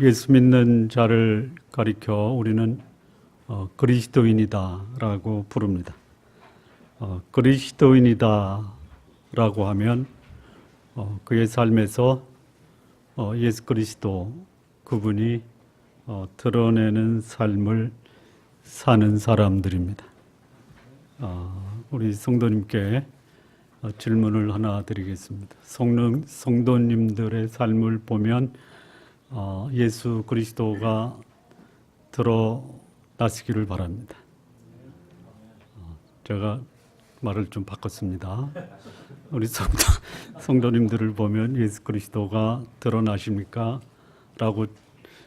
예수 믿는 자를 가리켜 우리는 그리스도인이다라고 부릅니다. 그리스도인이다라고 하면 그의 삶에서 예수 그리스도 그분이 드러내는 삶을 사는 사람들입니다. 우리 성도님께 질문을 하나 드리겠습니다. 성도님들의 삶을 보면 예수 그리스도가 드러나시기를 바랍니다. 제가 말을 좀 바꿨습니다. 우리 성도님들을 보면 예수 그리스도가 드러나십니까? 라고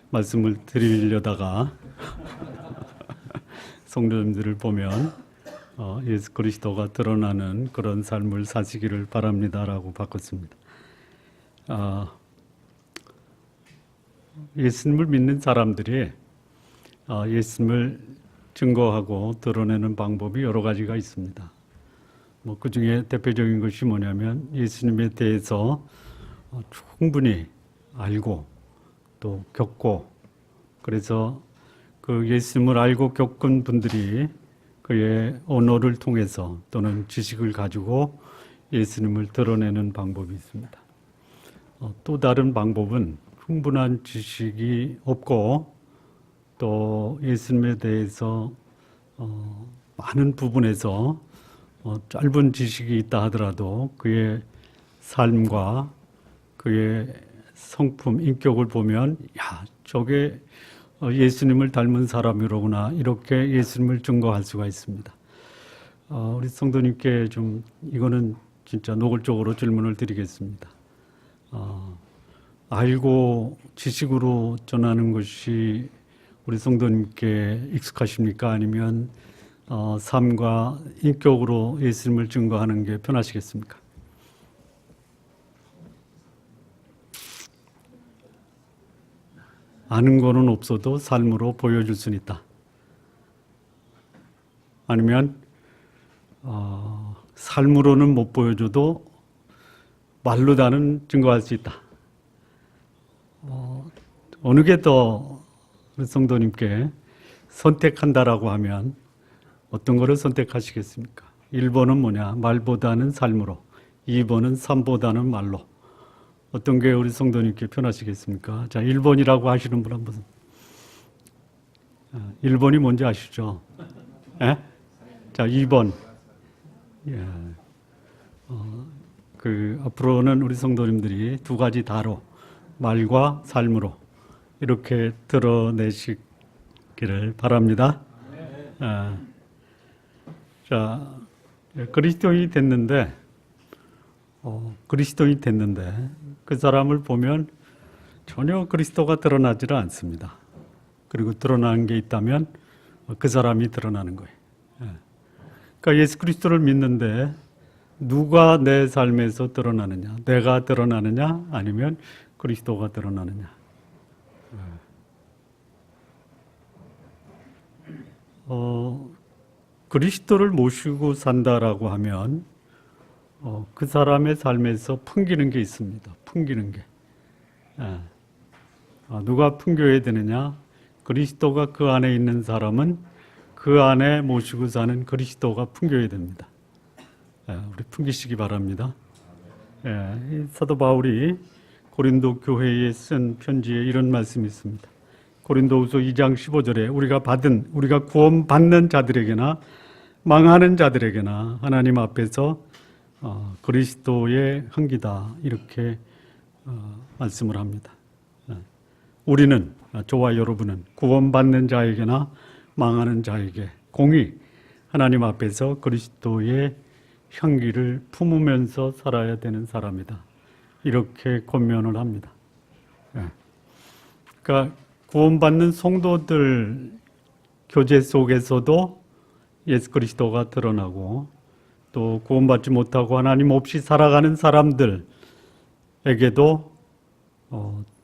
말씀을 드리려다가 성도님들을 보면 예수 그리스도가 드러나는 그런 삶을 사시기를 바랍니다라고 바꿨습니다. 예수님을 믿는 사람들이 예수님을 증거하고 드러내는 방법이 여러 가지가 있습니다. 그 중에 대표적인 것이 뭐냐면 예수님에 대해서 충분히 알고 또 겪고, 그래서 그 예수님을 알고 겪은 분들이 그의 언어를 통해서 또는 지식을 가지고 예수님을 드러내는 방법이 있습니다. 또 다른 방법은 충분한 지식이 없고 또 예수님에 대해서 많은 부분에서 짧은 지식이 있다 하더라도 그의 삶과 그의 성품, 인격을 보면 저게 예수님을 닮은 사람이로구나, 이렇게 예수님을 증거할 수가 있습니다. 우리 성도님께 좀 이거는 진짜 노골적으로 질문을 드리겠습니다. 알고 지식으로 전하는 것이 우리 성도님께 익숙하십니까? 아니면 삶과 인격으로 예수님을 증거하는 게 편하시겠습니까? 아는 거는 없어도 삶으로 보여줄 수는 있다. 아니면 삶으로는 못 보여줘도 말로 나는 증거할 수 있다. 어느 게 더 우리 성도님께 선택한다라고 하면 어떤 거를 선택하시겠습니까? 1번은 뭐냐? 말보다는 삶으로. 2번은 삶보다는 말로. 어떤 게 우리 성도님께 편하시겠습니까? 자, 1번이라고 하시는 분 한번. 1번이 뭔지 아시죠? 예? 자, 2번. 예. 앞으로는 우리 성도님들이 두 가지 다로, 말과 삶으로 이렇게 드러내시기를 바랍니다. 자, 그리스도인이 됐는데 그 사람을 보면 전혀 그리스도가 드러나지를 않습니다. 그리고 드러나는 게 있다면 그 사람이 드러나는 거예요. 그러니까 예수 그리스도를 믿는데 누가 내 삶에서 드러나느냐? 내가 드러나느냐? 아니면 그리스도가 드러나느냐? 그리스도를 모시고 산다라고 하면 그 사람의 삶에서 풍기는 게 있습니다. 풍기는 게. 누가 풍겨야 되느냐? 그리스도가 그 안에 있는 사람은 그 안에 모시고 사는 그리스도가 풍겨야 됩니다. 우리 풍기시기 바랍니다. 사도 바울이 고린도 교회에 쓴 편지에 이런 말씀이 있습니다. 고린도후서 2장 15절에 우리가 구원받는 자들에게나 망하는 자들에게나 하나님 앞에서 그리스도의 향기다, 이렇게 말씀을 합니다. 우리는, 저와 여러분은 구원받는 자에게나 망하는 자에게 공히 하나님 앞에서 그리스도의 향기를 품으면서 살아야 되는 사람이다, 이렇게 권면을 합니다. 그러니까 구원받는 성도들 교제 속에서도 예수 그리스도가 드러나고, 또 구원받지 못하고 하나님 없이 살아가는 사람들에게도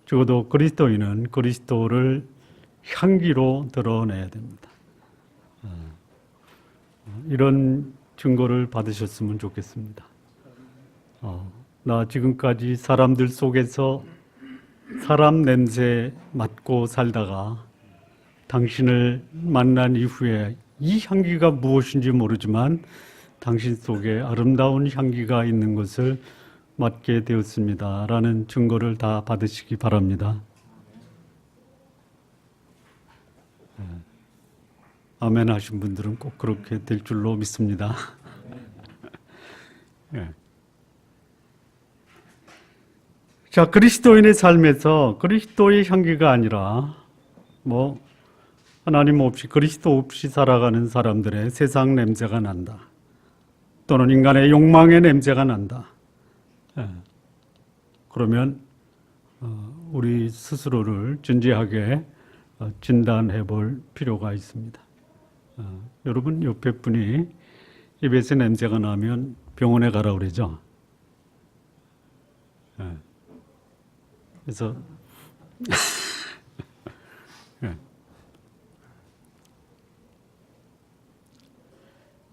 적어도 그리스도인은 그리스도를 향기로 드러내야 됩니다. 이런 증거를 받으셨으면 좋겠습니다. 나 지금까지 사람들 속에서 사람 냄새 맡고 살다가 당신을 만난 이후에 이 향기가 무엇인지 모르지만 당신 속에 아름다운 향기가 있는 것을 맡게 되었습니다. 라는 증거를 다 받으시기 바랍니다. 아멘 하신 분들은 꼭 그렇게 될 줄로 믿습니다. 예. 자, 그리스도인의 삶에서 그리스도의 향기가 아니라 하나님 없이 그리스도 없이 살아가는 사람들의 세상 냄새가 난다. 또는 인간의 욕망의 냄새가 난다. 예. 그러면 우리 스스로를 진지하게 진단해 볼 필요가 있습니다. 여러분 옆에 분이 입에서 냄새가 나면 병원에 가라 그러죠. 예. 그래서 예.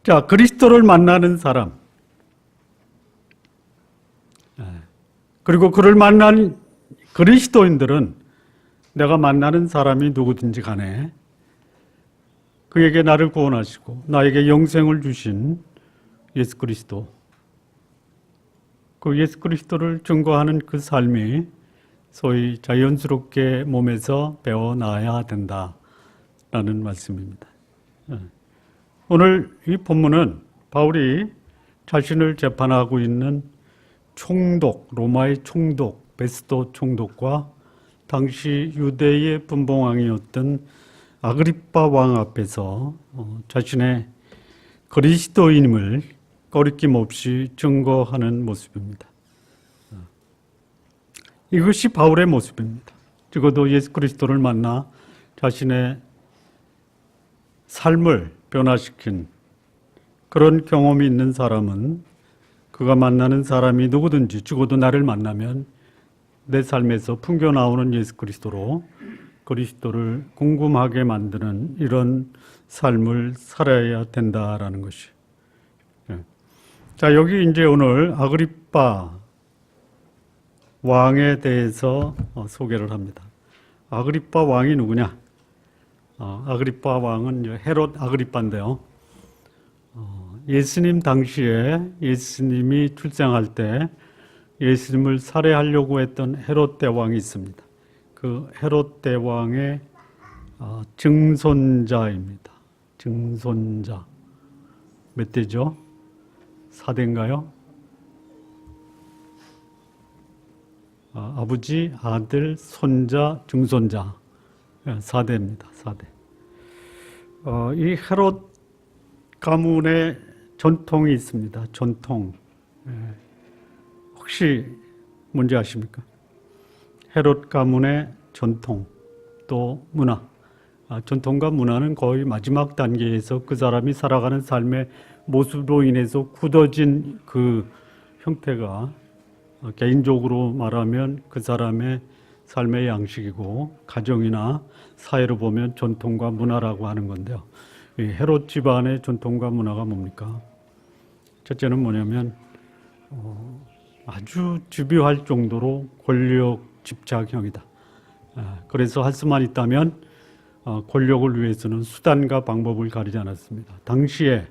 자, 그리스도를 만나는 사람, 그리고 그를 만난 그리스도인들은 내가 만나는 사람이 누구든지 간에 그에게 나를 구원하시고 나에게 영생을 주신 예수 그리스도, 그 예수 그리스도를 증거하는 그 삶이 소위 자연스럽게 몸에서 배워나야 된다라는 말씀입니다. 오늘 이 본문은 바울이 자신을 재판하고 있는 총독, 로마의 총독, 베스도 총독과 당시 유대의 분봉왕이었던 아그리빠 왕 앞에서 자신의 그리스도인임을 거리낌 없이 증거하는 모습입니다. 이것이 바울의 모습입니다. 적어도 예수 그리스도를 만나 자신의 삶을 변화시킨 그런 경험이 있는 사람은 그가 만나는 사람이 누구든지 적어도 나를 만나면 내 삶에서 풍겨나오는 예수 그리스도로 그리스도를 궁금하게 만드는 이런 삶을 살아야 된다라는 것이. 자, 여기 이제 오늘 아그리빠 왕에 대해서 소개를 합니다. 아그리빠 왕이 누구냐? 아그리빠 왕은 헤롯 아그리빠인데요. 예수님 당시에 예수님이 출생할 때 예수님을 살해하려고 했던 헤롯 대왕이 있습니다. 그 헤롯 대왕의 증손자입니다. 증손자. 몇 대죠? 4대인가요? 아버지, 아들, 손자, 증손자. 4대입니다. 4대. 이 헤롯 가문의 전통이 있습니다. 전통. 혹시 뭔지 아십니까? 헤롯 가문의 전통, 또 문화. 전통과 문화는 거의 마지막 단계에서 그 사람이 살아가는 삶의 모습으로 인해서 굳어진 그 형태가 개인적으로 말하면 그 사람의 삶의 양식이고 가정이나 사회로 보면 전통과 문화라고 하는 건데요. 이 헤롯 집안의 전통과 문화가 뭡니까? 첫째는 뭐냐면 아주 집요할 정도로 권력 집착형이다. 그래서 할 수만 있다면 권력을 위해서는 수단과 방법을 가리지 않았습니다. 당시에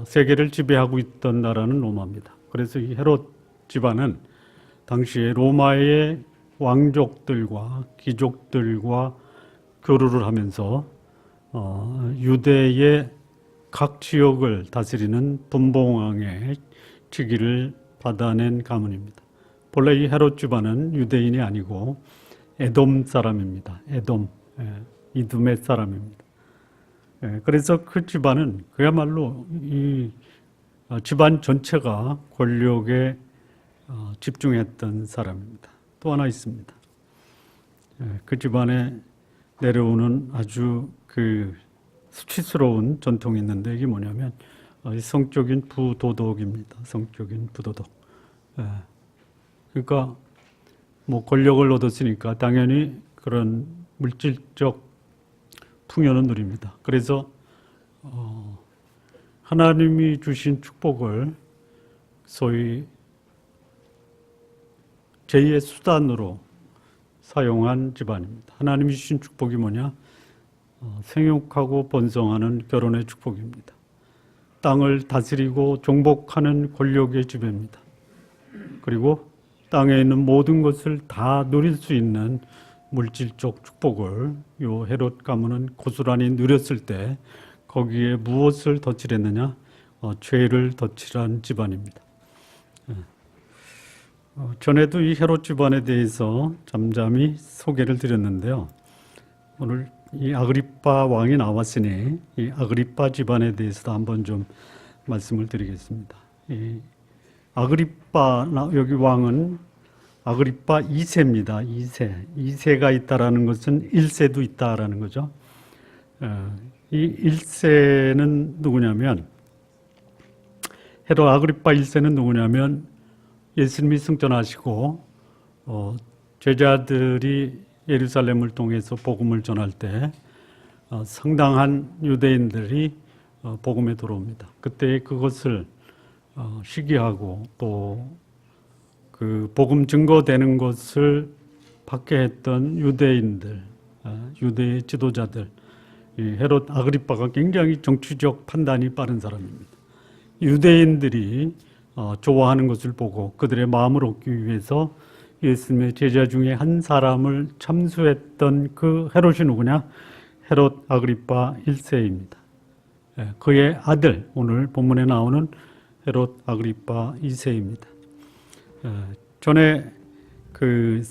세계를 지배하고 있던 나라는 로마입니다. 그래서 이 헤롯 집안은 당시에 로마의 왕족들과 귀족들과 교류를 하면서 유대의 각 지역을 다스리는 분봉왕의 직위를 받아낸 가문입니다. 본래 이 헤롯 집안은 유대인이 아니고 에돔 사람입니다. 에돔, 이두메 사람입니다. 그래서 그 집안은 그야말로 이 집안 전체가 권력에 집중했던 사람입니다. 또 하나 있습니다. 그 집안에 내려오는 아주 그 수치스러운 전통이 있는데 이게 뭐냐면 성적인 부도덕입니다. 성적인 부도덕. 그러니까 뭐 권력을 얻었으니까 당연히 그런 물질적 풍요는 누립니다. 그래서 하나님이 주신 축복을 소위 제2의 수단으로 사용한 집안입니다. 하나님이 주신 축복이 뭐냐? 생육하고 번성하는 결혼의 축복입니다. 땅을 다스리고 정복하는 권력의 지배입니다. 그리고 땅에 있는 모든 것을 다 누릴 수 있는 물질적 축복을 요 헤롯 가문은 고스란히 누렸을 때 거기에 무엇을 덧칠했느냐? 죄를 덧칠한 집안입니다. 전에도 이 헤롯 집안에 대해서 잠잠히 소개를 드렸는데요. 오늘 이 아그리빠 왕이 나왔으니 이 아그리빠 집안에 대해서도 한번 좀 말씀을 드리겠습니다. 이 아그리빠 여기 왕은 아그리빠 2세입니다. 2세가 있다라는 것은 1세도 있다라는 거죠. 이 1세는 누구냐면 헤롯 아그리빠 1세는 누구냐면 예수님이 승천하시고 제자들이 예루살렘을 통해서 복음을 전할 때 상당한 유대인들이 복음에 들어옵니다. 그때 그것을 시기하고 또 그 복음 증거되는 것을 받게 했던 유대인들, 유대의 지도자들, 이 헤롯 아그리빠가 굉장히 정치적 판단이 빠른 사람입니다. 유대인들이 좋아하는 것을 보고 그들의 마음을 얻기 위해서 예수님의 제자 중에 한 사람을 참수했던 그 헤롯이 누구냐? 헤롯 아그리빠 1세입니다. 그의 아들, 오늘 본문에 나오는 헤롯 아그리빠 2세입니다. 전에 그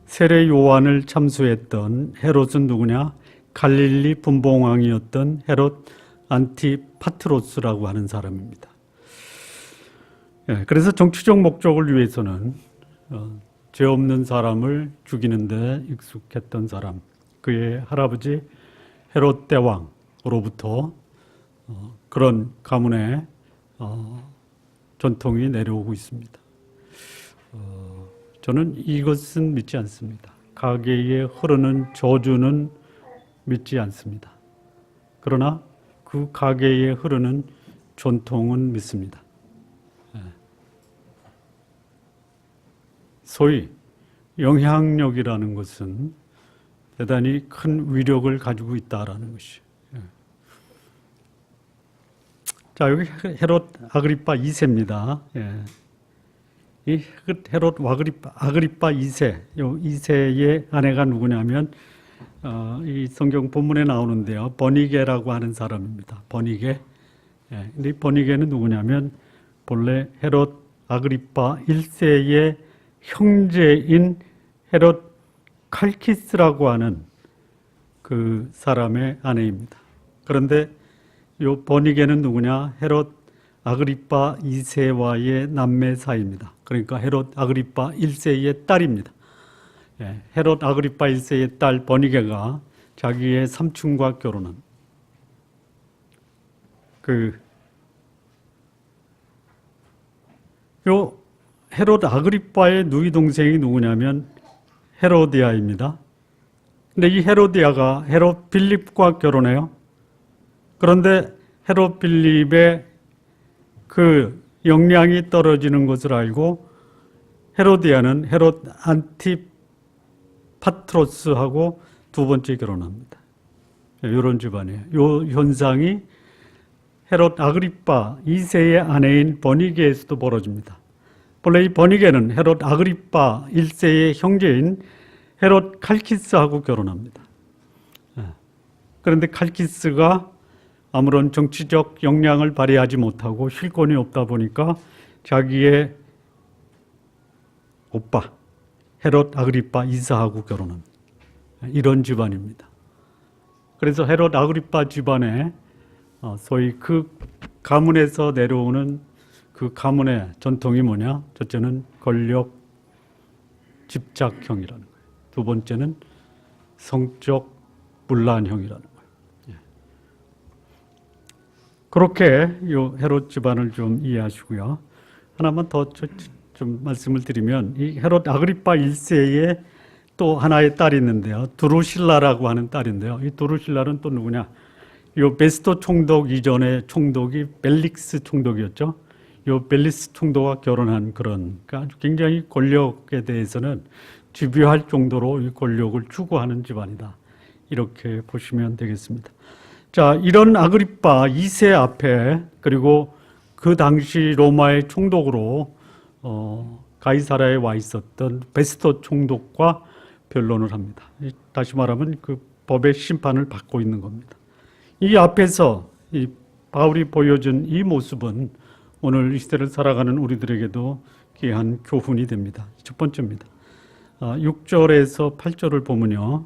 세례 요한을 참수했던 헤롯은 누구냐? 갈릴리 분봉왕이었던 헤롯 안티파트로스라고 하는 사람입니다. 그래서 정치적 목적을 위해서는 죄 없는 사람을 죽이는 데 익숙했던 사람, 그의 할아버지 헤롯 대왕으로부터 그런 가문의 전통이 내려오고 있습니다. 저는 이것은 믿지 않습니다. 가계에 흐르는 저주는 믿지 않습니다. 그러나 그 가계에 흐르는 전통은 믿습니다. 소위 영향력이라는 것은 대단히 큰 위력을 가지고 있다라는 것이. 자, 여기 헤롯 아그리빠 2세입니다. 이 헤롯 아그리빠 2세, 요 2세의 아내가 누구냐면 이 성경 본문에 나오는데요. 버니게라고 하는 사람입니다. 버니게. 근데 이 버니게는 누구냐면 본래 헤롯 아그리빠 1세의 형제인 헤롯 칼키스라고 하는 그 사람의 아내입니다. 그런데 이 버니게는 누구냐? 헤롯 아그리빠 2세와의 남매 사이입니다. 그러니까 헤롯 아그리빠 1세의 딸입니다. 헤롯 아그리빠 1세의 딸 버니게가 자기의 삼촌과 결혼한 요 헤롯 아그리빠의 누이 동생이 누구냐면 헤로디아입니다. 근데 이 헤로디아가 헤롯 빌립과 결혼해요. 그런데 헤롯 빌립의 그 역량이 떨어지는 것을 알고 헤로디아는 헤롯 안티파트로스하고 두 번째 결혼합니다. 이런 집안이에요. 이 현상이 헤롯 아그리빠 2세의 아내인 버니게에서도 벌어집니다. 본래 이 버니게는 헤롯 아그리빠 1세의 형제인 헤롯 칼키스하고 결혼합니다. 그런데 칼키스가 아무런 정치적 역량을 발휘하지 못하고 실권이 없다 보니까 자기의 오빠 헤롯 아그리빠 2세하고 결혼합니다. 이런 집안입니다. 그래서 헤롯 아그리빠 집안에 소위 그 가문에서 내려오는 그 가문의 전통이 뭐냐? 첫째는 권력 집착형이라는 거예요. 두 번째는 성적 분란형이라는 거예요. 그렇게 요 헤롯 집안을 좀 이해하시고요. 하나만 더 좀 말씀을 드리면 이 헤롯 아그리빠 1세의 또 하나의 딸이 있는데요. 두루실라라고 하는 딸인데요. 이 두루실라는 또 누구냐? 요 베스토 총독 이전의 총독이 벨릭스 총독이었죠. 요 벨릭스 총독과 결혼한 그런 아주 굉장히 권력에 대해서는 지배할 정도로 이 권력을 추구하는 집안이다. 이렇게 보시면 되겠습니다. 자, 이런 아그리파 2세 앞에, 그리고 그 당시 로마의 총독으로 가이사라에 와 있었던 베스토 총독과 변론을 합니다. 다시 말하면 그 법의 심판을 받고 있는 겁니다. 이 앞에서 이 바울이 보여준 이 모습은 오늘 이 시대를 살아가는 우리들에게도 귀한 교훈이 됩니다. 첫 번째입니다. 6절에서 8절을 보면요,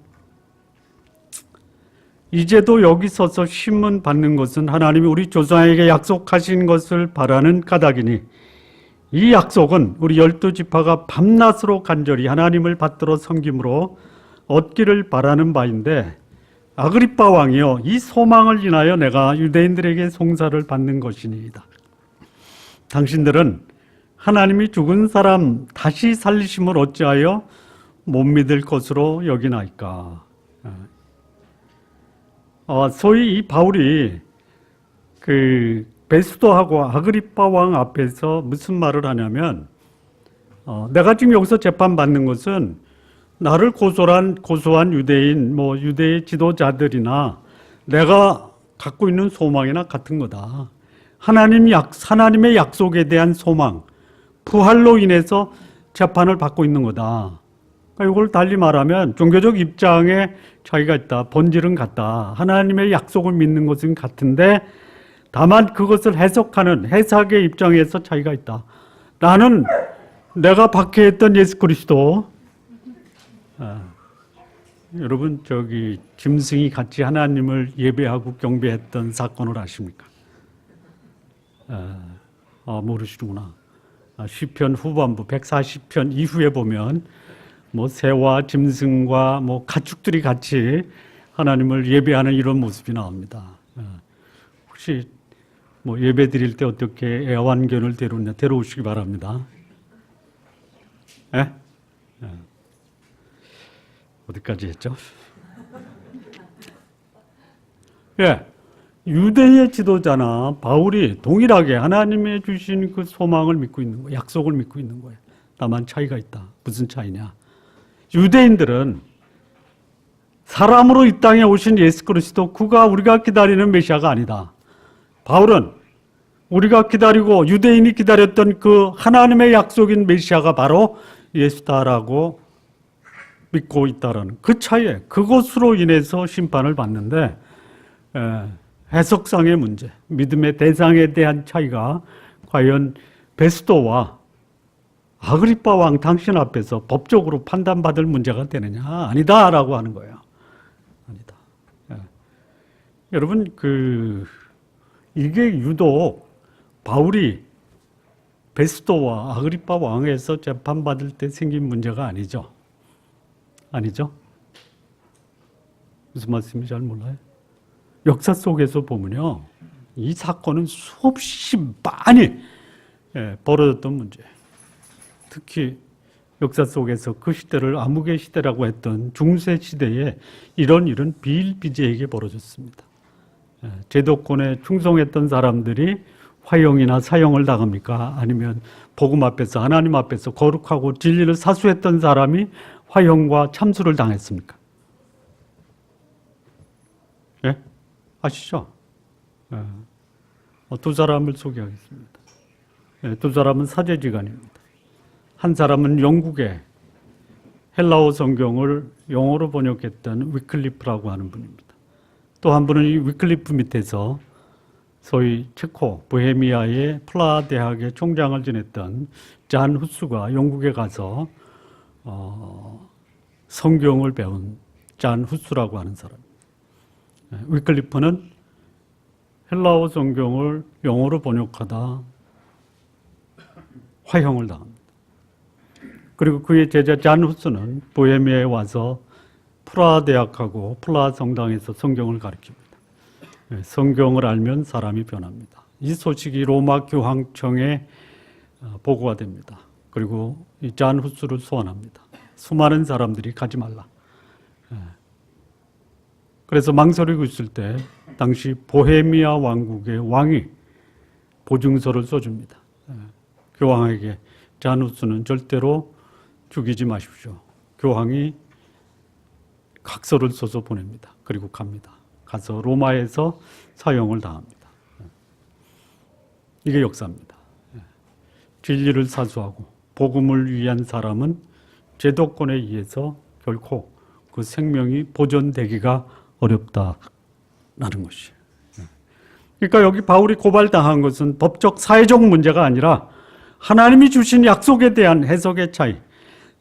이제도 여기 서서 신문 받는 것은 하나님이 우리 조상에게 약속하신 것을 바라는 까닭이니 이 약속은 우리 12지파가 밤낮으로 간절히 하나님을 받들어 섬김으로 얻기를 바라는 바인데, 아그리파 왕이여, 이 소망을 인하여 내가 유대인들에게 송사를 받는 것이니이다. 당신들은 하나님이 죽은 사람 다시 살리심을 어찌하여 못 믿을 것으로 여기나이까. 소위 이 바울이 그 베스도하고 아그리파 왕 앞에서 무슨 말을 하냐면, 내가 지금 여기서 재판받는 것은 나를 고소한 유대인, 유대의 지도자들이나 내가 갖고 있는 소망이나 같은 거다. 하나님의 약속에 대한 소망, 부활로 인해서 재판을 받고 있는 거다. 그러니까 이걸 달리 말하면 종교적 입장에 차이가 있다. 본질은 같다. 하나님의 약속을 믿는 것은 같은데 다만 그것을 해석하는 해석의 입장에서 차이가 있다. 나는 내가 박해했던 예수 그리스도, 여러분 짐승이 같이 하나님을 예배하고 경배했던 사건을 아십니까? 모르시는구나. 시편 후반부 140편 이후에 보면 새와 짐승과 가축들이 같이 하나님을 예배하는 이런 모습이 나옵니다. 혹시 예배 드릴 때 어떻게 애완견을 데려오시기 바랍니다. 예? 어디까지 했죠? 예, 유대의 지도자나 바울이 동일하게 하나님의 주신 그 소망을 믿고 있는 거예요. 약속을 믿고 있는 거예요. 다만 차이가 있다. 무슨 차이냐? 유대인들은 사람으로 이 땅에 오신 예수 그리스도, 그가 우리가 기다리는 메시아가 아니다. 바울은 우리가 기다리고 유대인이 기다렸던 그 하나님의 약속인 메시아가 바로 예수다라고 믿고 있다라는 그 차이에, 그것으로 인해서 심판을 받는데, 해석상의 문제, 믿음의 대상에 대한 차이가 과연 베스도와 아그리파 왕 당신 앞에서 법적으로 판단받을 문제가 되느냐? 아니다라고 하는 거예요. 아니다. 여러분, 이게 유독 바울이 베스도와 아그리파 왕에서 재판받을 때 생긴 문제가 아니죠. 아니죠? 무슨 말씀인지 잘 몰라요. 역사 속에서 보면요, 이 사건은 수없이 많이 벌어졌던 문제예요. 특히 역사 속에서 그 시대를 암흑의 시대라고 했던 중세 시대에 이런 일은 비일비재하게 벌어졌습니다. 제도권에 충성했던 사람들이 화형이나 사형을 당합니까? 아니면 복음 앞에서, 하나님 앞에서 거룩하고 진리를 사수했던 사람이 화형과 참수를 당했습니까? 예? 아시죠? 두 사람을 소개하겠습니다. 두 사람은 사제지간입니다. 한 사람은 영국의 헬라어 성경을 영어로 번역했던 위클리프라고 하는 분입니다. 또 한 분은 이 위클리프 밑에서 소위 체코 보헤미아의 플라 대학의 총장을 지냈던 잔 후스가 영국에 가서 성경을 배운 잔 후스라고 하는 사람입니다. 위클리프는 헬라어 성경을 영어로 번역하다 화형을 당합니다. 그리고 그의 제자 잔 후스는 보헤미아에 와서 프라 대학하고 프라 성당에서 성경을 가르칩니다. 성경을 알면 사람이 변합니다. 이 소식이 로마 교황청에 보고가 됩니다. 그리고 이 잔 후스를 소환합니다. 수많은 사람들이 가지 말라. 그래서 망설이고 있을 때 당시 보헤미아 왕국의 왕이 보증서를 써줍니다. 교황에게 잔 후스는 절대로 죽이지 마십시오. 교황이 각서를 써서 보냅니다. 그리고 갑니다. 가서 로마에서 사형을 당합니다. 이게 역사입니다. 진리를 사수하고 복음을 위한 사람은 제도권에 의해서 결코 그 생명이 보존되기가 어렵다라는 것이에요. 그러니까 여기 바울이 고발당한 것은 법적 사회적 문제가 아니라 하나님이 주신 약속에 대한 해석의 차이,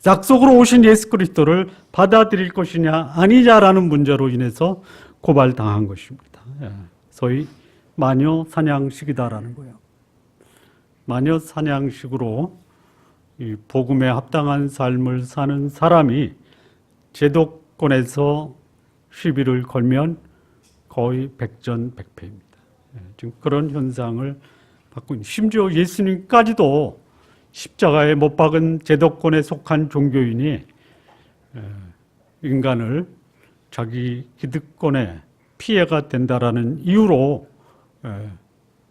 약속으로 오신 예수 그리스도를 받아들일 것이냐 아니냐라는 문제로 인해서 고발당한 것입니다. 소위 마녀 사냥식이다라는 거예요. 마녀 사냥식으로 이 복음에 합당한 삶을 사는 사람이 제도권에서 시비를 걸면 거의 백전백패입니다. 지금 그런 현상을 받고 있는, 심지어 예수님까지도 십자가에 못 박은 제도권에 속한 종교인이 인간을 자기 기득권에 피해가 된다라는 이유로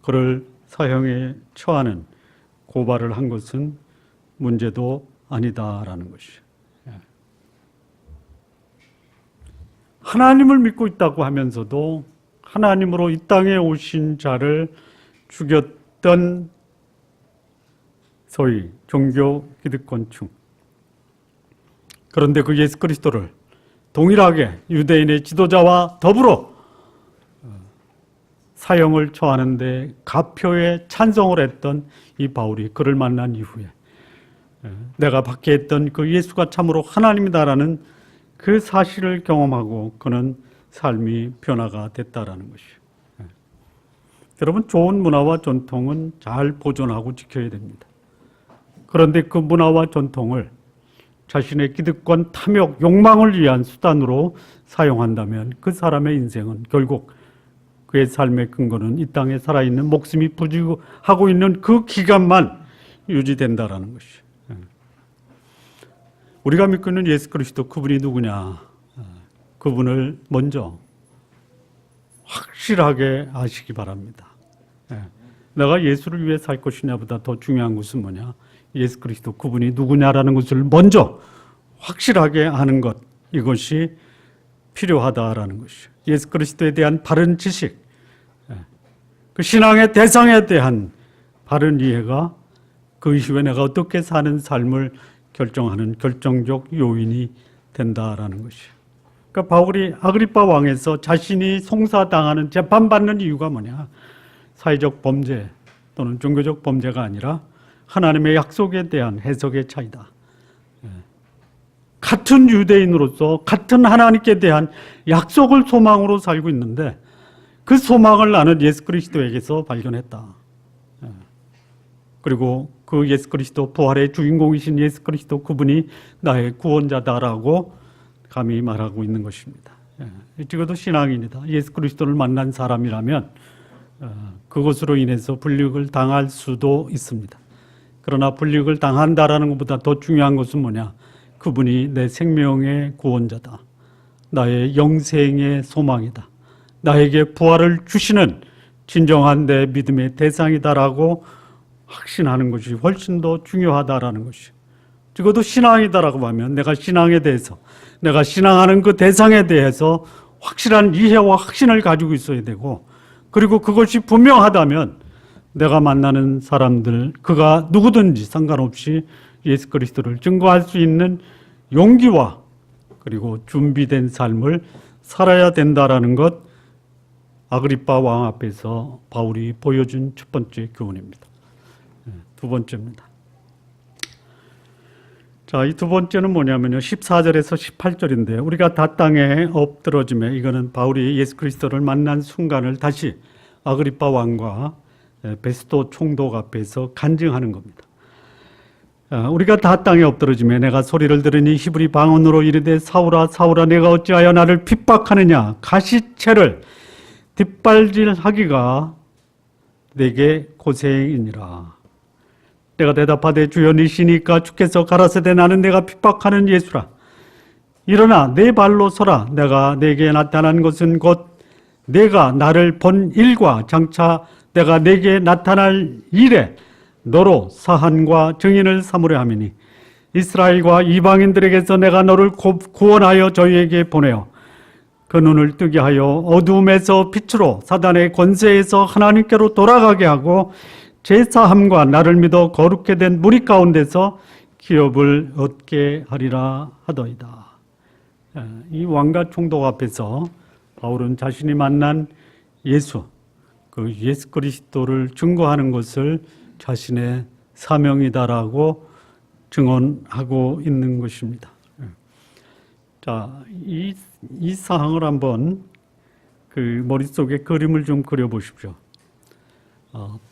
그를 사형에 처하는 고발을 한 것은 문제도 아니다라는 것이에요. 하나님을 믿고 있다고 하면서도 하나님으로 이 땅에 오신 자를 죽였던 소위 종교 기득권층. 그런데 그 예수 그리스도를 동일하게 유대인의 지도자와 더불어 사형을 처하는데 가표에 찬성을 했던 이 바울이 그를 만난 이후에 내가 받게 했던 그 예수가 참으로 하나님이다라는 그 사실을 경험하고 그는 삶이 변화가 됐다라는 것이에요. 여러분, 좋은 문화와 전통은 잘 보존하고 지켜야 됩니다. 그런데 그 문화와 전통을 자신의 기득권, 탐욕, 욕망을 위한 수단으로 사용한다면 그 사람의 인생은 결국 그의 삶의 근거는 이 땅에 살아있는 목숨이 부지하고 있는 그 기간만 유지된다라는 것이에요. 우리가 믿고 있는 예수 그리스도, 그분이 누구냐? 그분을 먼저 확실하게 아시기 바랍니다. 내가 예수를 위해 살 것이냐보다 더 중요한 것은 뭐냐? 예수 그리스도, 그분이 누구냐라는 것을 먼저 확실하게 아는 것, 이것이 필요하다라는 것이에요. 예수 그리스도에 대한 바른 지식, 그 신앙의 대상에 대한 바른 이해가 그 이후에 내가 어떻게 사는 삶을 결정하는 결정적 요인이 된다라는 것이에요. 그러니까 바울이 아그리파 왕에서 자신이 송사당하는, 재판받는 이유가 뭐냐? 사회적 범죄 또는 종교적 범죄가 아니라 하나님의 약속에 대한 해석의 차이다. 같은 유대인으로서 같은 하나님께 대한 약속을 소망으로 살고 있는데 그 소망을 나는 예수 그리스도에게서 발견했다. 그리고 그 예수 그리스도, 부활의 주인공이신 예수 그리스도, 그분이 나의 구원자다라고 감히 말하고 있는 것입니다. 적어도 신앙인이다, 예수 그리스도를 만난 사람이라면 그것으로 인해서 불이익을 당할 수도 있습니다. 그러나 불이익을 당한다라는 것보다 더 중요한 것은 뭐냐? 그분이 내 생명의 구원자다, 나의 영생의 소망이다, 나에게 부활을 주시는 진정한 내 믿음의 대상이다라고 확신하는 것이 훨씬 더 중요하다라는 것이에요. 적어도 신앙이다라고 하면 내가 신앙에 대해서, 내가 신앙하는 그 대상에 대해서 확실한 이해와 확신을 가지고 있어야 되고, 그리고 그것이 분명하다면 내가 만나는 사람들, 그가 누구든지 상관없이 예수 그리스도를 증거할 수 있는 용기와 그리고 준비된 삶을 살아야 된다라는 것, 아그리파 왕 앞에서 바울이 보여준 첫 번째 교훈입니다. 두 번째입니다. 자, 이 두 번째는 뭐냐면요, 14절에서 18절인데 우리가 다 땅에 엎드러짐에, 이거는 바울이 예수 그리스도를 만난 순간을 다시 아그리파 왕과 베스도 총독 앞에서 간증하는 겁니다. 우리가 다 땅에 엎드러짐에 내가 소리를 들으니 히브리 방언으로 이르되 사울아 사울아 내가 어찌하여 나를 핍박하느냐, 가시채를 뒷발질하기가 내게 고생이니라. 내가 대답하되 주여 니시니까 주께서 가라사대 나는 내가 핍박하는 예수라. 일어나 내 발로 서라. 내가 내게 나타난 것은 곧 내가 나를 본 일과 장차 내가 내게 나타날 일에 너로 사한과 증인을 삼으려 함이니 이스라엘과 이방인들에게서 내가 너를 구원하여 저희에게 보내어 그 눈을 뜨게 하여 어두움에서 빛으로 사단의 권세에서 하나님께로 돌아가게 하고 제사함과 나를 믿어 거룩게 된 무리 가운데서 기업을 얻게 하리라 하더이다. 이 왕과 총독 앞에서 바울은 자신이 만난 예수, 그 예수 그리스도를 증거하는 것을 자신의 사명이다라고 증언하고 있는 것입니다. 자, 이 사항을 한번 그 머릿속에 그림을 좀 그려보십시오.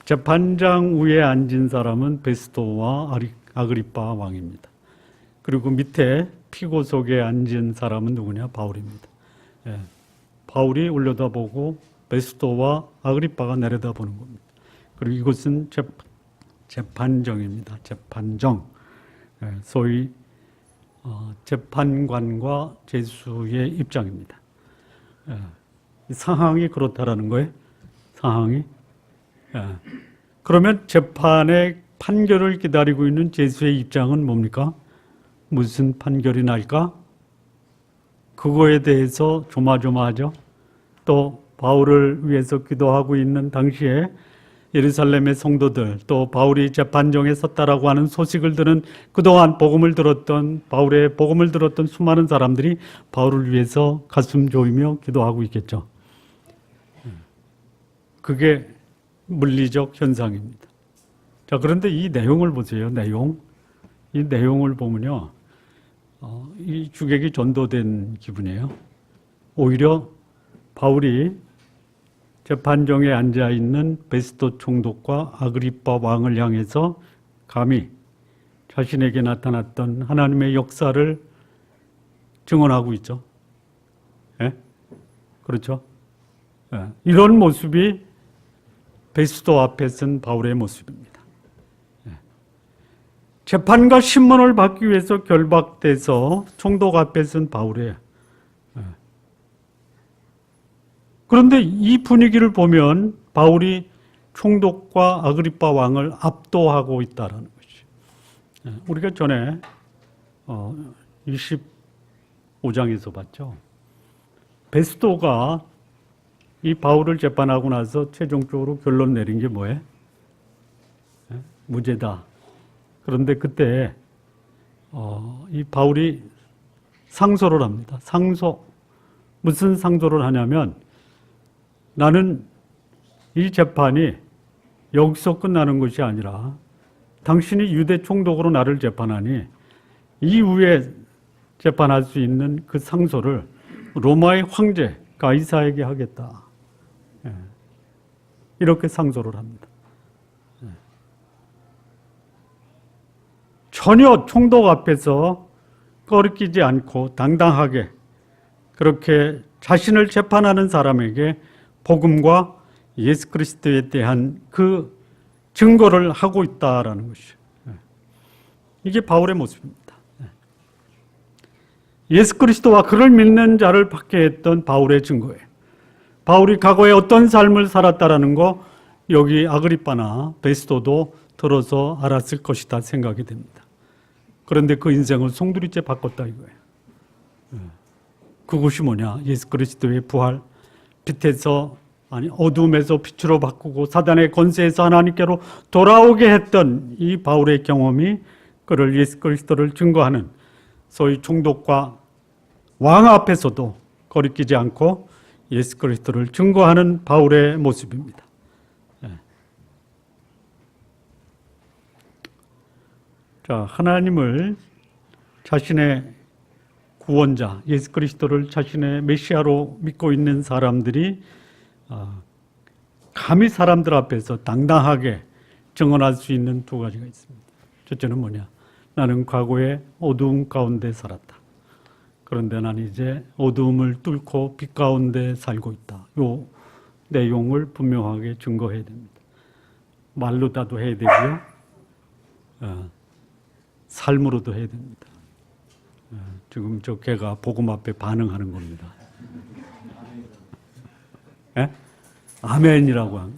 재판장 위에 앉은 사람은 베스토와 아그리파 왕입니다. 그리고 밑에 피고석에 앉은 사람은 누구냐? 바울입니다. 바울이 올려다보고 베스토와 아그리파가 내려다보는 겁니다. 그리고 이것은 재판정입니다. 재판정. 소위 재판관과 제수의 입장입니다. 상황이 그렇다라는 거예요. 상황이. 그러면 재판의 판결을 기다리고 있는 제수의 입장은 뭡니까? 무슨 판결이 날까? 그거에 대해서 조마조마하죠. 또 바울을 위해서 기도하고 있는 당시에 예루살렘의 성도들, 또 바울이 재판정에 섰다라고 하는 소식을 들은 그동안 바울의 복음을 들었던 수많은 사람들이 바울을 위해서 가슴 조이며 기도하고 있겠죠. 그게 물리적 현상입니다. 자, 그런데 이 내용을 보세요. 이 내용을 보면요, 이 주객이 전도된 기분이에요. 오히려 바울이 재판정에 앉아있는 베스토 총독과 아그리파 왕을 향해서 감히 자신에게 나타났던 하나님의 역사를 증언하고 있죠. 예? 그렇죠? 예. 이런 모습이 베스토 앞에 선 바울의 모습입니다. 예. 재판과 신문을 받기 위해서 결박돼서 총독 앞에 선 바울이에요. 그런데 이 분위기를 보면 바울이 총독과 아그리파 왕을 압도하고 있다는 것이. 우리가 전에 25장에서 봤죠. 베스토가 이 바울을 재판하고 나서 최종적으로 결론 내린 게 뭐예요? 무죄다. 그런데 그때 이 바울이 상소를 합니다. 상소. 무슨 상소를 하냐면, 나는 이 재판이 여기서 끝나는 것이 아니라 당신이 유대 총독으로 나를 재판하니 이후에 재판할 수 있는 그 상소를 로마의 황제 가이사에게 하겠다. 이렇게 상소를 합니다. 전혀 총독 앞에서 꺼리끼지 않고 당당하게 그렇게 자신을 재판하는 사람에게 복음과 예수 그리스도에 대한 그 증거를 하고 있다라는 것이죠. 이게 바울의 모습입니다. 예수 그리스도와 그를 믿는 자를 받게 했던 바울의 증거예요. 바울이 과거에 어떤 삶을 살았다라는 거 여기 아그리파나 베스토도 들어서 알았을 것이다 생각이 됩니다. 그런데 그 인생을 송두리째 바꿨다 이거예요. 그것이 뭐냐? 예수 그리스도의 부활, 어둠에서 빛으로 바꾸고 사단의 권세에서 하나님께로 돌아오게 했던 이 바울의 경험이 그를 예수 그리스도를 증거하는 소위 총독과 왕 앞에서도 거리끼지 않고 예수 그리스도를 증거하는 바울의 모습입니다. 자, 하나님을 자신의 구원자 예수 그리스도를 자신의 메시아로 믿고 있는 사람들이 감히 사람들 앞에서 당당하게 증언할 수 있는 두 가지가 있습니다. 첫째는 뭐냐? 나는 과거에 어두움 가운데 살았다. 그런데 나는 이제 어두움을 뚫고 빛 가운데 살고 있다. 이 내용을 분명하게 증거해야 됩니다. 말로다도 해야 되고요. 삶으로도 해야 됩니다. 지금 저 개가 복음 앞에 반응하는 겁니다. 예? 아멘이라고 아멘.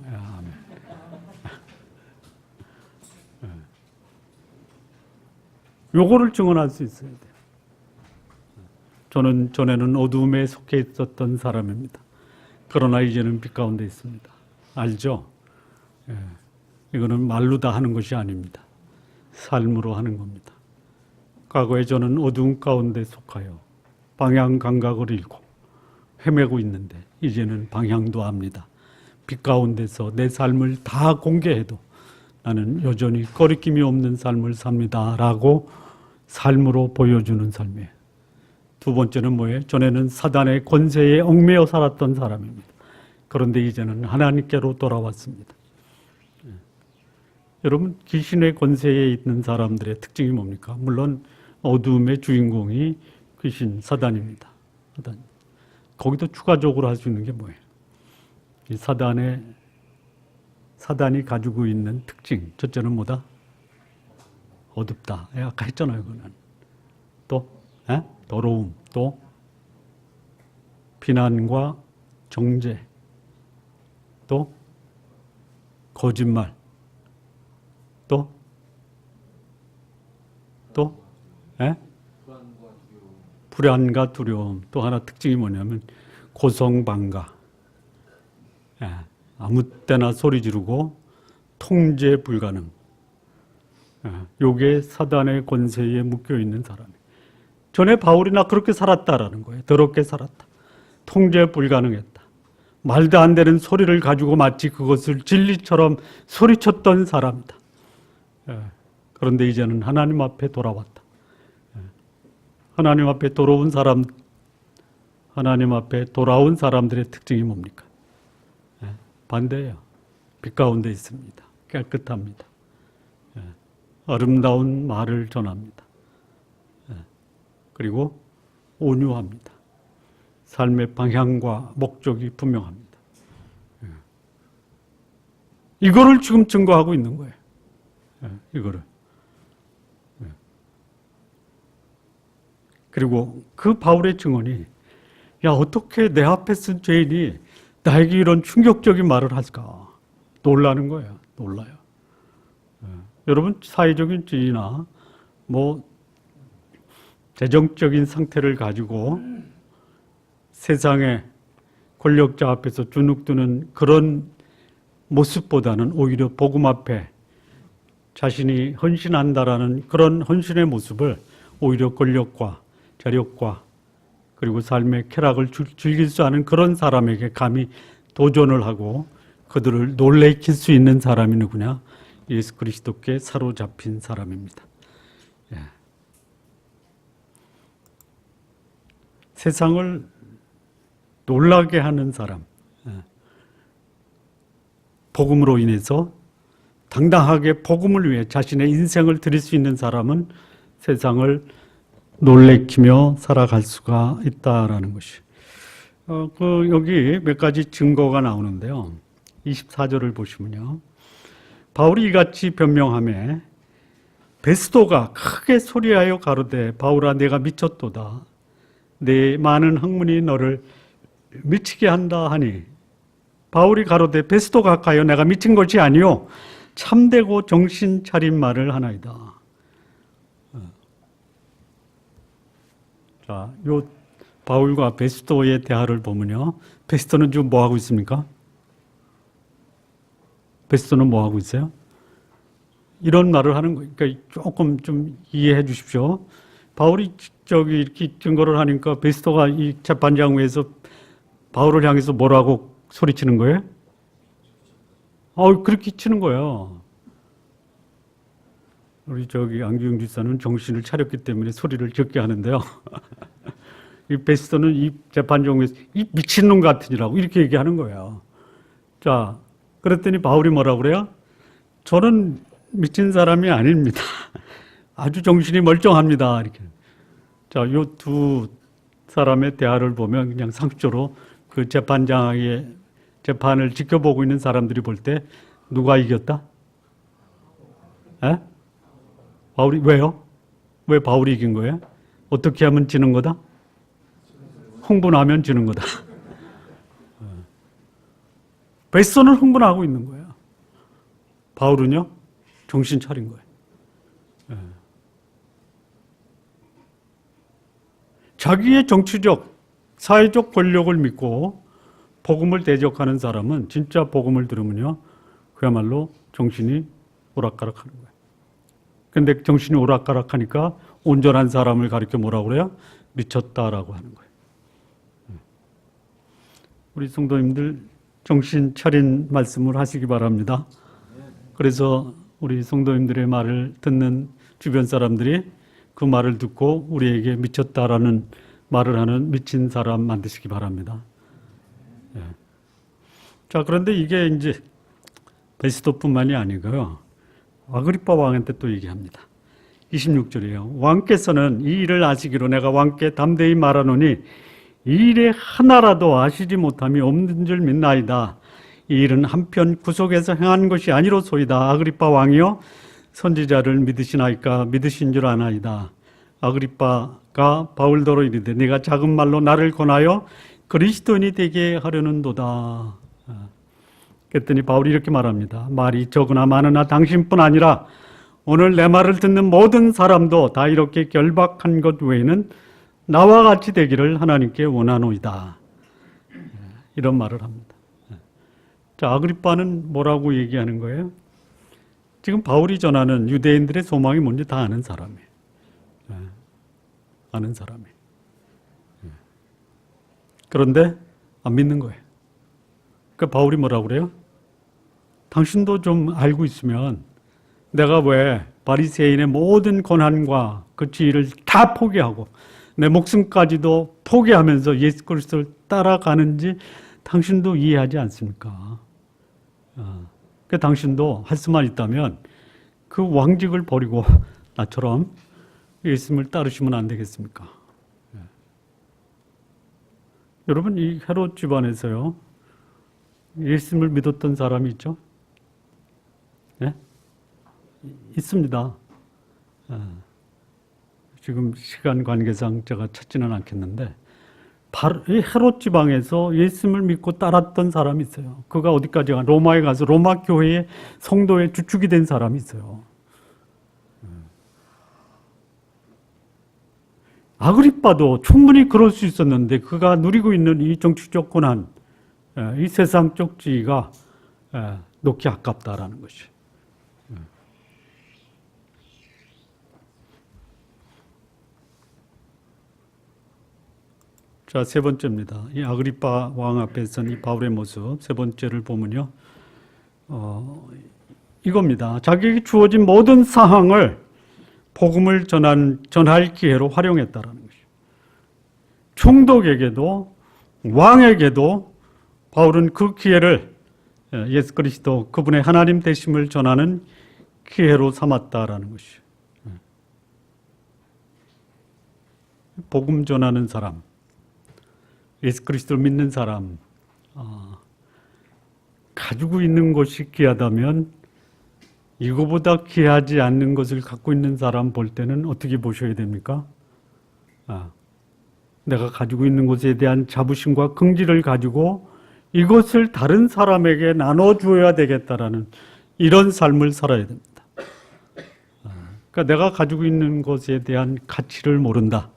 요거를 증언할 수 있어야 돼요. 저는 전에는 어두움에 속해 있었던 사람입니다. 그러나 이제는 빛 가운데 있습니다. 알죠? 예. 이거는 말로 다 하는 것이 아닙니다. 삶으로 하는 겁니다. 과거에 저는 어두움 가운데 속하여 방향 감각을 잃고 헤매고 있는데 이제는 방향도 압니다. 빛 가운데서 내 삶을 다 공개해도 나는 여전히 거리낌이 없는 삶을 삽니다 라고 삶으로 보여주는 삶이에요. 두 번째는 뭐예요? 전에는 사단의 권세에 얽매여 살았던 사람입니다. 그런데 이제는 하나님께로 돌아왔습니다. 여러분, 귀신의 권세에 있는 사람들의 특징이 뭡니까? 물론 어두움의 주인공이 귀신, 사단입니다. 거기도 추가적으로 할 수 있는 게 뭐예요? 이 사단이 가지고 있는 특징. 첫째는 뭐다? 어둡다. 아까 했잖아요, 그거는. 또, 더러움. 또, 비난과 정죄. 또, 거짓말. 또, 불안과 두려움. 또 하나 특징이 뭐냐면 고성방가. 아무 때나 소리 지르고 통제 불가능. 요게 사단의 권세에 묶여 있는 사람이에요. 전에 바울이나 그렇게 살았다라는 거예요. 더럽게 살았다. 통제 불가능했다. 말도 안 되는 소리를 가지고 마치 그것을 진리처럼 소리쳤던 사람이다. 그런데 이제는 하나님 앞에 돌아왔다. 하나님 앞에 돌아온 사람들의 특징이 뭡니까? 반대예요. 빛 가운데 있습니다. 깨끗합니다. 아름다운 말을 전합니다. 그리고 온유합니다. 삶의 방향과 목적이 분명합니다. 이거를 지금 증거하고 있는 거예요. 이거를. 그리고 그 바울의 증언이 야, 어떻게 내 앞에 쓴 죄인이 나에게 이런 충격적인 말을 할까? 놀라는 거예요. 놀라요. 여러분, 사회적인 지위나 뭐 재정적인 상태를 가지고 세상의 권력자 앞에서 주눅드는 그런 모습보다는 오히려 복음 앞에 자신이 헌신한다라는 그런 헌신의 모습을 오히려 권력과 재력과 그리고 삶의 쾌락을 즐길 수 아는 그런 사람에게 감히 도전을 하고 그들을 놀래킬 수 있는 사람이 누구냐? 예수 그리스도께 사로잡힌 사람입니다. 세상을 놀라게 하는 사람, 복음으로 인해서 당당하게 복음을 위해 자신의 인생을 드릴 수 있는 사람은 세상을 놀래키며 살아갈 수가 있다라는 것이. 여기 몇 가지 증거가 나오는데요. 24절을 보시면요. 바울이 이같이 변명하며 베스도가 크게 소리하여 가로되 바울아 내가 미쳤도다. 내 많은 학문이 너를 미치게 한다 하니 바울이 가로되 베스도 가까이여 내가 미친 것이 아니요 참되고 정신 차린 말을 하나이다. 자, 요 바울과 베스도의 대화를 보면요. 베스도는 지금 뭐 하고 있습니까? 베스도는 뭐 하고 있어요? 이런 말을 하는 거, 그러니까 조금 좀 이해해 주십시오. 바울이 저기 이렇게 증거를 하니까 베스도가 이 재판장 위에서 바울을 향해서 뭐라고 소리치는 거예요? 그렇게 치는 거예요. 우리 저기 안기영 집사는 정신을 차렸기 때문에 소리를 적게 하는데요. 이 베스도는 이 재판장 위에서 이 미친놈 같으니라고 이렇게 얘기하는 거예요. 자, 그랬더니 바울이 뭐라고 그래요? 저는 미친 사람이 아닙니다. 아주 정신이 멀쩡합니다. 이렇게. 자, 요 두 사람의 대화를 보면 그냥 상식적으로 그 재판장의 재판을 지켜보고 있는 사람들이 볼 때 누가 이겼다? 바울이, 왜요? 왜 바울이 이긴 거예요? 어떻게 하면 지는 거다? 흥분하면 지는 거다. 베스도는 흥분하고 있는 거예요. 바울은요? 정신 차린 거예요. 자기의 정치적, 사회적 권력을 믿고 복음을 대적하는 사람은 진짜 복음을 들으면요, 그야말로 정신이 오락가락하는 거예요. 근데 정신이 오락가락하니까 온전한 사람을 가리켜 뭐라고 그래요? 미쳤다라고 하는 거예요. 우리 성도님들 정신 차린 말씀을 하시기 바랍니다. 그래서 우리 성도님들의 말을 듣는 주변 사람들이 그 말을 듣고 우리에게 미쳤다라는 말을 하는 미친 사람 만드시기 바랍니다. 예. 자, 그런데 이게 이제 베스도뿐만이 아니고요, 아그리파 왕한테 또 얘기합니다. 26절이에요. 왕께서는 이 일을 아시기로 내가 왕께 담대히 말하노니 이 일에 하나라도 아시지 못함이 없는 줄 믿나이다. 이 일은 한편 구속에서 행한 것이 아니로소이다. 아그리파 왕이여, 선지자를 믿으시나이까? 믿으신 줄 아나이다. 아그리파가 바울더러 이르되 네가 작은 말로 나를 권하여 그리스도인이 되게 하려는도다. 그랬더니 바울이 이렇게 말합니다. 말이 적으나 많으나 당신뿐 아니라 오늘 내 말을 듣는 모든 사람도 다 이렇게 결박한 것 외에는 나와 같이 되기를 하나님께 원하노이다. 이런 말을 합니다. 자, 아그리파는 뭐라고 얘기하는 거예요? 지금 바울이 전하는 유대인들의 소망이 뭔지 다 아는 사람이에요. 아는 사람이에요. 그런데 안 믿는 거예요. 그러니까 바울이 뭐라고 그래요? 당신도 좀 알고 있으면 내가 왜 바리새인의 모든 권한과 그 지위를 다 포기하고 내 목숨까지도 포기하면서 예수 그리스도를 따라가는지 당신도 이해하지 않습니까? 그 당신도 할 수만 있다면 그 왕직을 버리고 나처럼 예수님을 따르시면 안 되겠습니까? 여러분, 이 헤롯 집안에서요, 예수님을 믿었던 사람이 있죠? 네? 있습니다. 지금 시간 관계상 제가 찾지는 않겠는데 바로 이 헤롯 지방에서 예수님을 믿고 따랐던 사람이 있어요. 그가 어디까지 가? 로마에 가서 로마 교회의 성도의 주축이 된 사람이 있어요. 아그리빠도 충분히 그럴 수 있었는데 그가 누리고 있는 이 정치적 권한, 이 세상적 지위가 놓기 아깝다라는 것이. 자, 세 번째입니다. 이 아그리빠 왕 앞에서는 이 바울의 모습, 세 번째를 보면요, 이겁니다. 자기에게 주어진 모든 상황을 복음을 전할 기회로 활용했다라는 것이죠. 총독에게도 왕에게도 바울은 그 기회를 예수 그리스도 그분의 하나님 되심을 전하는 기회로 삼았다라는 것이죠. 복음 전하는 사람, 예수 그리스도를 믿는 사람, 가지고 있는 것이 귀하다면 이거보다 귀하지 않는 것을 갖고 있는 사람 볼 때는 어떻게 보셔야 됩니까? 내가 가지고 있는 것에 대한 자부심과 긍지를 가지고 이것을 다른 사람에게 나눠줘야 되겠다라는 이런 삶을 살아야 됩니다. 그러니까 내가 가지고 있는 것에 대한 가치를 모른다.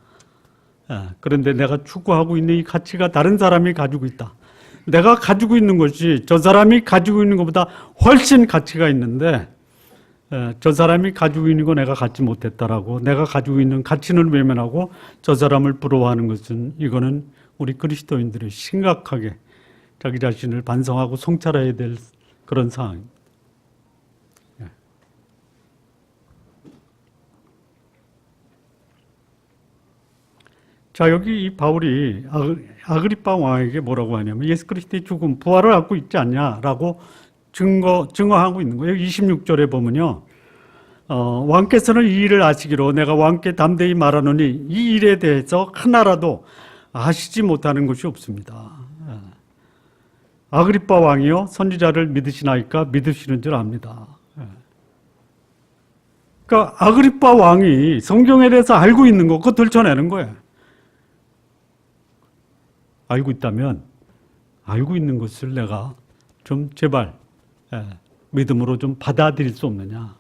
그런데 내가 추구하고 있는 이 가치가 다른 사람이 가지고 있다. 내가 가지고 있는 것이 저 사람이 가지고 있는 것보다 훨씬 가치가 있는데 저 사람이 가지고 있는 거 내가 갖지 못했다라고 내가 가지고 있는 가치는 외면하고 저 사람을 부러워하는 것은 이거는 우리 그리스도인들이 심각하게 자기 자신을 반성하고 성찰해야 될 그런 상황입니다. 자, 여기 이 바울이 아그리빠 왕에게 뭐라고 하냐면 예수 그리스도의 죽음, 부활을 갖고 있지 않냐라고 증거하고 있는 거예요. 26절에 보면요, 왕께서는 이 일을 아시기로 내가 왕께 담대히 말하노니 이 일에 대해서 하나라도 아시지 못하는 것이 없습니다. 아그리빠 왕이요, 선지자를 믿으시나이까? 믿으시는 줄 압니다. 그러니까 아그리빠 왕이 성경에 대해서 알고 있는 거, 그거 들춰내는 거예요. 알고 있다면 알고 있는 것을 내가 좀 제발 믿음으로 좀 받아들일 수 없느냐,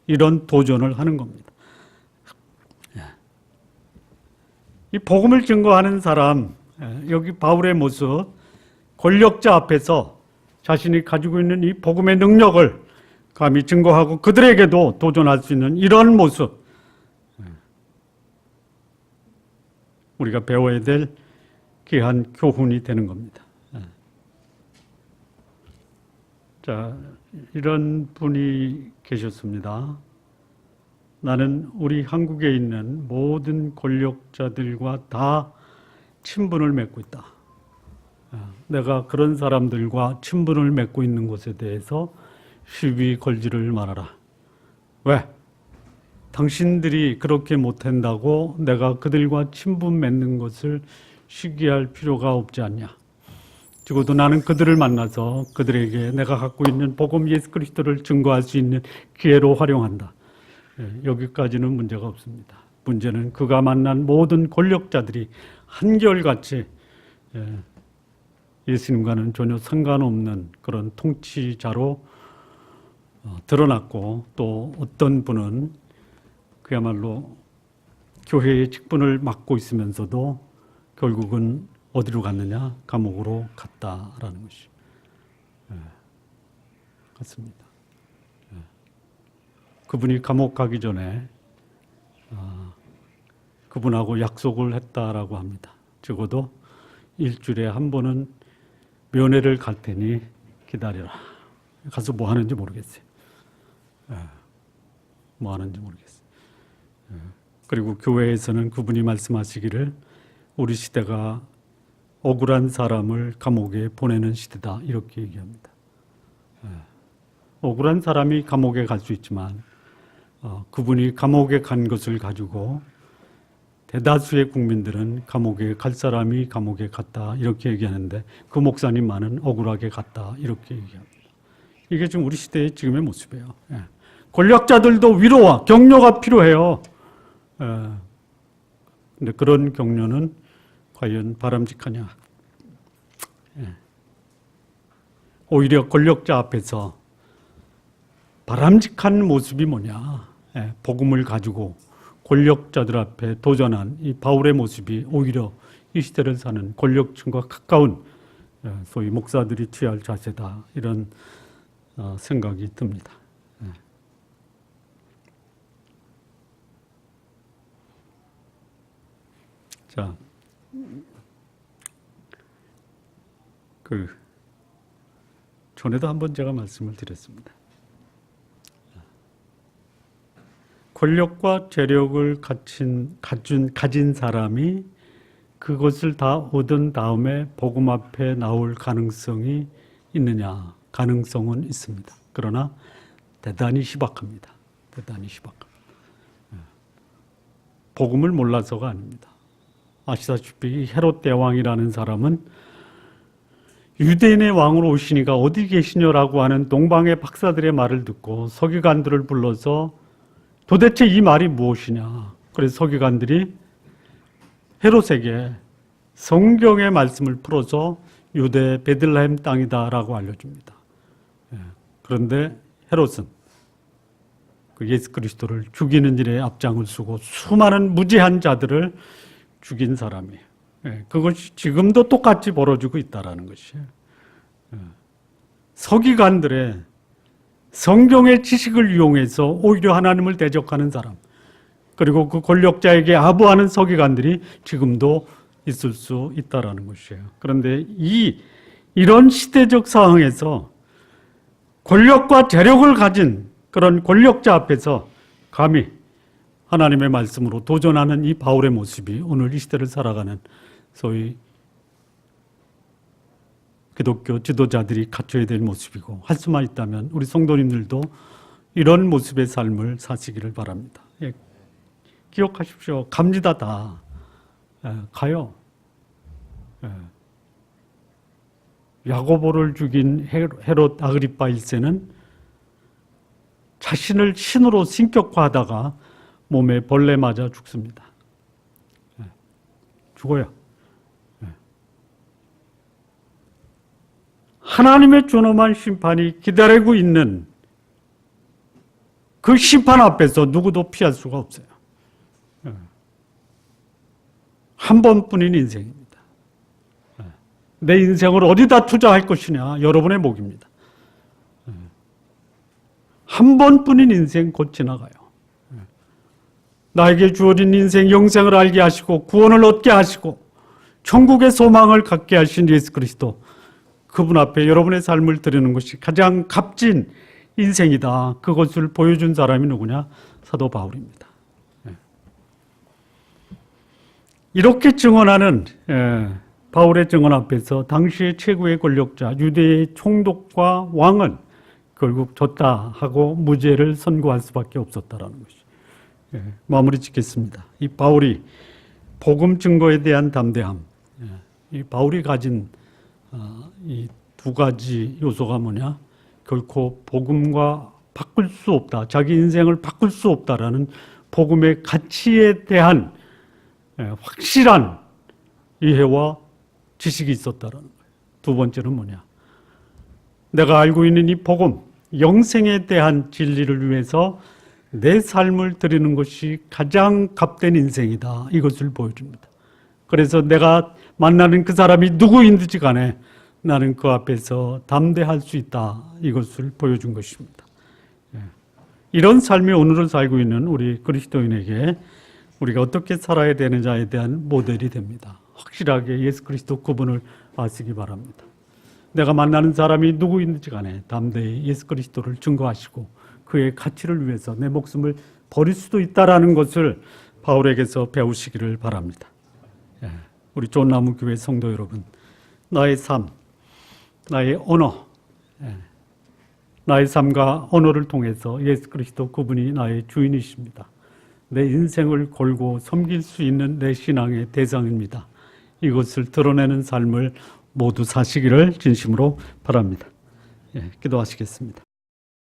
이런 도전을 하는 겁니다. 이 복음을 증거하는 사람, 여기 바울의 모습, 권력자 앞에서 자신이 가지고 있는 이 복음의 능력을 감히 증거하고 그들에게도 도전할 수 있는 이런 모습, 우리가 배워야 될 귀한 교훈이 되는 겁니다. 자, 이런 분이 계셨습니다. 나는 우리 한국에 있는 모든 권력자들과 다 친분을 맺고 있다. 내가 그런 사람들과 친분을 맺고 있는 것에 대해서 시비 걸지를 말아라. 왜? 당신들이 그렇게 못한다고 내가 그들과 친분 맺는 것을 시기할 필요가 없지 않냐. 적어도 나는 그들을 만나서 그들에게 내가 갖고 있는 복음 예수 그리스도를 증거할 수 있는 기회로 활용한다. 여기까지는 문제가 없습니다. 문제는 그가 만난 모든 권력자들이 한결같이 예수님과는 전혀 상관없는 그런 통치자로 드러났고, 또 어떤 분은 그야말로 교회의 직분을 맡고 있으면서도 결국은 어디로 갔느냐? 감옥으로 갔다라는 것이 같습니다. 그분이 감옥 가기 전에 그분하고 약속을 했다라고 합니다. 적어도 일주일에 한 번은 면회를 갈 테니 기다려라. 가서 뭐 하는지 모르겠어요. 뭐 하는지 모르겠어요. 그리고 교회에서는 그분이 말씀하시기를 우리 시대가 억울한 사람을 감옥에 보내는 시대다, 이렇게 얘기합니다. 억울한 사람이 감옥에 갈 수 있지만 그분이 감옥에 간 것을 가지고 대다수의 국민들은 감옥에 갈 사람이 감옥에 갔다, 이렇게 얘기하는데 그 목사님만은 억울하게 갔다, 이렇게 얘기합니다. 이게 지금 우리 시대의 지금의 모습이에요. 권력자들도 위로와 격려가 필요해요. 근데 그런 격려는 과연 바람직하냐? 오히려 권력자 앞에서 바람직한 모습이 뭐냐? 복음을 가지고 권력자들 앞에 도전한 이 바울의 모습이 오히려 이 시대를 사는 권력층과 가까운 소위 목사들이 취할 자세다, 이런 생각이 듭니다. 자, 전에도 한번 제가 말씀을 드렸습니다. 권력과 재력을 가진 사람이 그것을 다 얻은 다음에 복음 앞에 나올 가능성이 있느냐? 가능성은 있습니다. 그러나 대단히 희박합니다. 대단히 희박합니다. 복음을 몰라서가 아닙니다. 아시다시피 헤롯 대왕이라는 사람은 유대인의 왕으로 오시니가 어디 계시냐라고 하는 동방의 박사들의 말을 듣고 서기관들을 불러서 도대체 이 말이 무엇이냐. 그래서 서기관들이 헤롯에게 성경의 말씀을 풀어서 유대 베들레헴 땅이다라고 알려줍니다. 그런데 헤롯은 그 예수 그리스도를 죽이는 일에 앞장을 서고 수많은 무지한 자들을 죽인 사람이에요. 그것이 지금도 똑같이 벌어지고 있다는 것이에요. 서기관들의 성경의 지식을 이용해서 오히려 하나님을 대적하는 사람, 그리고 그 권력자에게 아부하는 서기관들이 지금도 있을 수 있다는 것이에요. 그런데 이런 시대적 상황에서 권력과 재력을 가진 그런 권력자 앞에서 감히 하나님의 말씀으로 도전하는 이 바울의 모습이 오늘 이 시대를 살아가는 소위 기독교 지도자들이 갖춰야 될 모습이고, 할 수만 있다면 우리 성도님들도 이런 모습의 삶을 사시기를 바랍니다. 기억하십시오. 갑니다 다. 가요. 야고보를 죽인 헤롯 아그리파 1세는 자신을 신으로 신격화하다가 몸에 벌레 맞아 죽습니다. 죽어요. 하나님의 존엄한 심판이 기다리고 있는 그 심판 앞에서 누구도 피할 수가 없어요. 한 번뿐인 인생입니다. 내 인생을 어디다 투자할 것이냐, 여러분의 몫입니다. 한 번뿐인 인생 곧 지나가요. 나에게 주어진 인생 영생을 알게 하시고 구원을 얻게 하시고 천국의 소망을 갖게 하신 예수 그리스도, 그분 앞에 여러분의 삶을 드리는 것이 가장 값진 인생이다. 그것을 보여준 사람이 누구냐? 사도 바울입니다. 이렇게 증언하는 바울의 증언 앞에서 당시의 최고의 권력자 유대의 총독과 왕은 결국 졌다 하고 무죄를 선고할 수밖에 없었다라는 것이. 마무리 짓겠습니다. 이 바울이 복음 증거에 대한 담대함, 이 바울이 가진 이 두 가지 요소가 뭐냐? 결코 복음과 바꿀 수 없다, 자기 인생을 바꿀 수 없다라는 복음의 가치에 대한 확실한 이해와 지식이 있었다라는 거예요. 두 번째는 뭐냐? 내가 알고 있는 이 복음, 영생에 대한 진리를 위해서 내 삶을 드리는 것이 가장 값된 인생이다. 이것을 보여줍니다. 그래서 내가 만나는 그 사람이 누구인지 간에 나는 그 앞에서 담대할 수 있다. 이것을 보여준 것입니다. 이런 삶이 오늘을 살고 있는 우리 그리스도인에게 우리가 어떻게 살아야 되느냐에 대한 모델이 됩니다. 확실하게 예수 그리스도 그분을 아시기 바랍니다. 내가 만나는 사람이 누구인지 간에 담대히 예수 그리스도를 증거하시고 그의 가치를 위해서 내 목숨을 버릴 수도 있다라는 것을 바울에게서 배우시기를 바랍니다. 우리 존나무 교회 성도 여러분, 나의 삶, 나의 언어, 나의 삶과 언어를 통해서 예수 그리스도 그분이 나의 주인이십니다. 내 인생을 걸고 섬길 수 있는 내 신앙의 대상입니다. 이것을 드러내는 삶을 모두 사시기를 진심으로 바랍니다. 기도하시겠습니다.